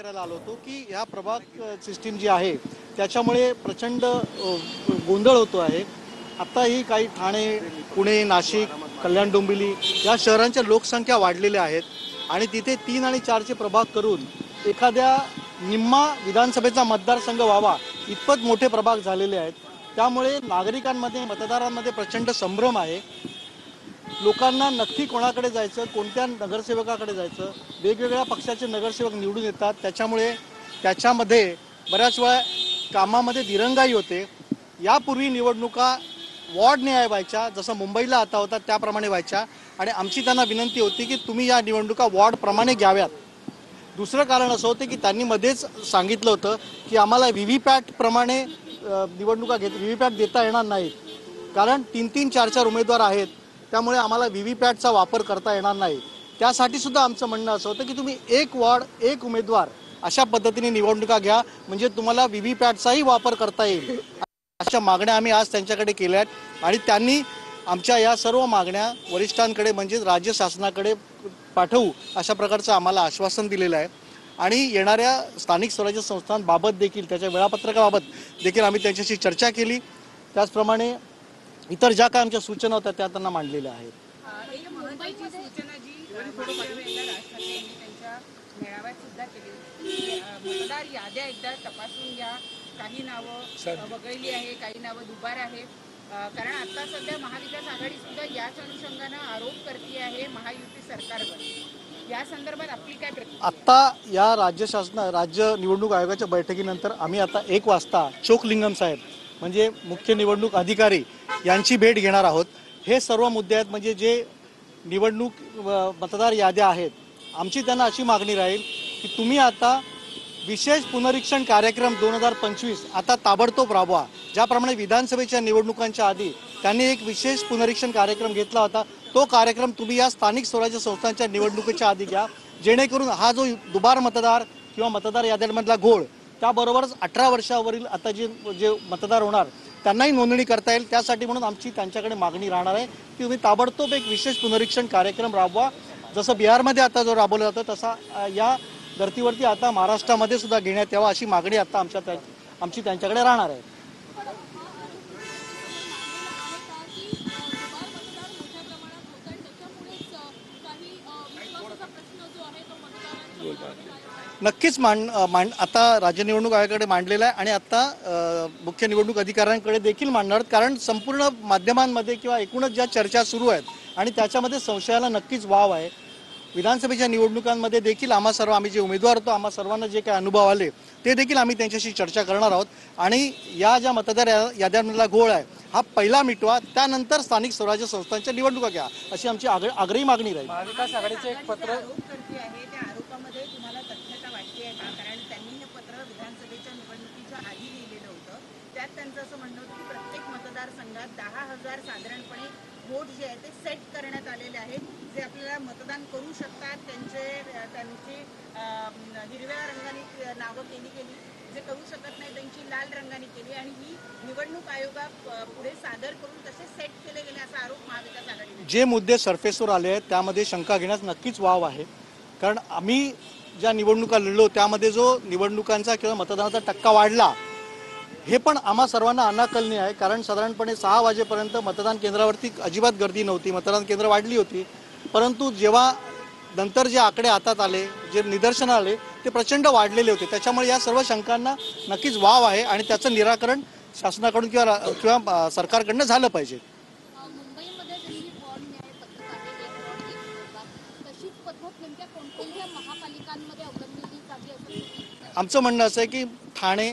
करायला आलो होतो की ह्या प्रभाग सिस्टीम जी आहे त्याच्यामुळे प्रचंड गोंधळ होतो आहे। आत्ताही काही ठाणे, पुणे, नाशिक, कल्याण, डोंबिवली या शहरांच्या लोकसंख्या वाढलेल्या आहेत आणि तिथे 3 आणि 4चे प्रभाग करून एखाद्या निम्मा विधानसभेचा मतदारसंघ व्हावा इतपत मोठे प्रभाग झालेले आहेत। त्यामुळे नागरिकांमध्ये, मतदारांमध्ये प्रचंड संभ्रम आहे। लोकांना नक्की कोणाकडे जायचं, कोणत्या नगरसेवकाकडे जायचं, वेगवेगळ्या पक्षाचे नगरसेवक निवडून येतात, त्याच्यामुळे त्याच्यामध्ये बऱ्याच वेळा कामामध्ये दिरंगाई होते। यापूर्वी निवडणुका वॉर्डने व्हायच्या, जसं मुंबईला आता होता त्याप्रमाणे व्हायच्या आणि आमची त्यांना विनंती होती की तुम्ही या निवडणुका वॉर्डप्रमाणे घ्याव्यात। दुसरं कारण असं होतं की त्यांनी मध्येच सांगितलं होतं की आम्हाला व्हीव्हीपॅट प्रमाणे निवडणुका व्हीव्हीपॅट देता येणार नाहीत, कारण 3-3, 4-4 उमेदवार आहेत, त्यामुळे आम्हाला व्हीव्हीपॅटचा वापर करता येणार नाही। त्यासाठी सुद्धा आमचं म्हणणं असं होतं की तुम्ही एक वॉर्ड एक उमेदवार अशा पद्धतीने निवडणुका घ्या, म्हणजे तुम्हाला व्हीव्हीपॅटचाही वापर करता येईल। अशा मागण्या आम्ही आज त्यांच्याकडे केल्या आहेत आणि त्यांनी आमच्या या सर्व मागण्या वरिष्ठांकडे म्हणजे राज्य शासनाकडे पाठवू अशा प्रकारचं आम्हाला आश्वासन दिलेलं आहे। आणि येणाऱ्या स्थानिक स्वराज्य संस्थांबाबत देखील, त्याच्या वेळापत्रकाबाबत देखील आम्ही त्यांच्याशी चर्चा केली। त्याचप्रमाणे इतर ज्या काय आमच्या सूचना होत्या त्या त्यांना मांडलेल्या आहेत। एक महत्त्वाची सूचना जी मागच्या वेळेला राज ठाकरे यांनी त्यांच्या मेळाव्यात सुद्धा केली होती, मतदार याद्या एकदा तपासून घ्या। काही नावं वगळली आहे, काही नावं दुबार आहे, कारण आता सध्या महाविकास आघाडी सुद्धा याच अनुषंगानं आरोप करते आहे महायुती सरकारवर। या संदर्भात आपली काय प्रतिक्रिया? आता या राज्य निवडणूक आयोगाच्या बैठकीनंतर आम्ही आता 1 वाजता चोकलिंगम साहेब म्हणजे मुख्य निवडणूक अधिकारी यांची भेट घेणार आहोत। हे सर्व मुद्दे आहेत, म्हणजे जे निवडणूक मतदार याद्या आहेत, आमची त्यांना अशी मागणी राहील की तुम्ही आता विशेष पुनरीक्षण कार्यक्रम 2025 आता ताबडतोब राबवा। ज्याप्रमाणे विधानसभेच्या निवडणुकांच्या आधी त्यांनी एक विशेष पुनरीक्षण कार्यक्रम घेतला होता, तो कार्यक्रम तुम्ही या स्थानिक स्वराज्य संस्थांच्या निवडणुकीच्या आधी घ्या, जेणेकरून हा जो दुबार मतदार किंवा मतदार याद्यांमधला घोळ, त्याबरोबरच 18 वर्षावरील आता जे मतदार होणार त्यांनाही नोंदणी करता येईल। त्यासाठी म्हणून आमची त्यांच्याकडे मागणी राहणार आहे की तुम्ही ताबडतोब एक विशेष पुनरीक्षण कार्यक्रम राबवा। जसं बिहारमध्ये आता जो राबवला जातो तसा या धर्तीवरती आता महाराष्ट्रामध्ये सुद्धा घेण्यात यावा अशी मागणी आता आमची त्यांच्याकडे राहणार आहे। नक्कीच आता राज्य निवडणूक आयोगाकडे मांडलेला आहे आणि आता मुख्य निवडणूक अधिकाऱ्यांकडे देखील मांडणार, कारण संपूर्ण माध्यमांमध्ये किंवा एकूणच ज्या चर्चा सुरू आहेत आणि त्याच्यामध्ये संशयाला नक्कीच वाव आहे। विधानसभेच्या निवडणुकांमध्ये देखील आम्ही जे उमेदवार होतो, आम्हा सर्वांना जे काही अनुभव आले ते देखील आम्ही त्यांच्याशी चर्चा करणार आहोत आणि या ज्या मतदार याद्यांमधला घोळ आहे हा पहिला मिटवा, त्यानंतर स्थानिक स्वराज्य संस्थांच्या निवडणुका घ्या अशी आमची आग्रही मागणी राहील। महाविकास आघाडीचे एक पत्र आरोप करते आहे, त्या आरोपामध्ये तुम्हाला तथ्यता वाटते आहे का? कारण त्यांनी हे पत्र विधानसभेच्या निवडणुकीच्या आधी लिहिलेलं होतं, त्यात त्यांचं असं म्हणणं होतं की प्रत्येक मतदारसंघात 10,000 साधारणपणे वोट जे आहे ते सेट करण्यात आलेले आहेत, जे आपल्याला मतदान करू शकतात। त्यांची हिरव्या रंगाने नावं केली गेली, जे करू शकत नाही त्यांची लाल रंगाने केली आणि ही निवडणूक आयोगा पुढे सादर करून तसे सेट केले गेले असा आरोप महाविकास आघाडीने। जे मुद्दे सरफेसवर आले आहेत त्यामध्ये शंका घेण्यास नक्कीच वाव आहे, कारण आम्ही ज्या निवडणुका लढलो त्यामध्ये जो निवडणुकांचा किंवा मतदानाचा टक्का वाढला हे पण आम्हा सर्वांना अनाकलनीय आहे, कारण साधारणपणे 6 वाजेपर्यंत मतदान केंद्रावरती अजिबात गर्दी नव्हती, मतदान केंद्र वाढली होती, परंतु जेव्हा नंतर जे आकडे हातात आले, जे निदर्शनं आले ते प्रचंड वाढलेले होते। त्याच्यामुळे या सर्व शंकांना नक्कीच वाव आहे आणि त्याचं निराकरण शासनाकडून किंवा सरकारकडनं झालं पाहिजे। मुंबईमध्ये जशी वॉर्ड न्याय पद्धत आहे, एक वॉर्ड एक उमेदवार, तशीच पद्धत नेमक्या कोणत्या महापालिकांमध्ये अवलंबली जावी असं? आमचं म्हणणं असं आहे की ठाणे,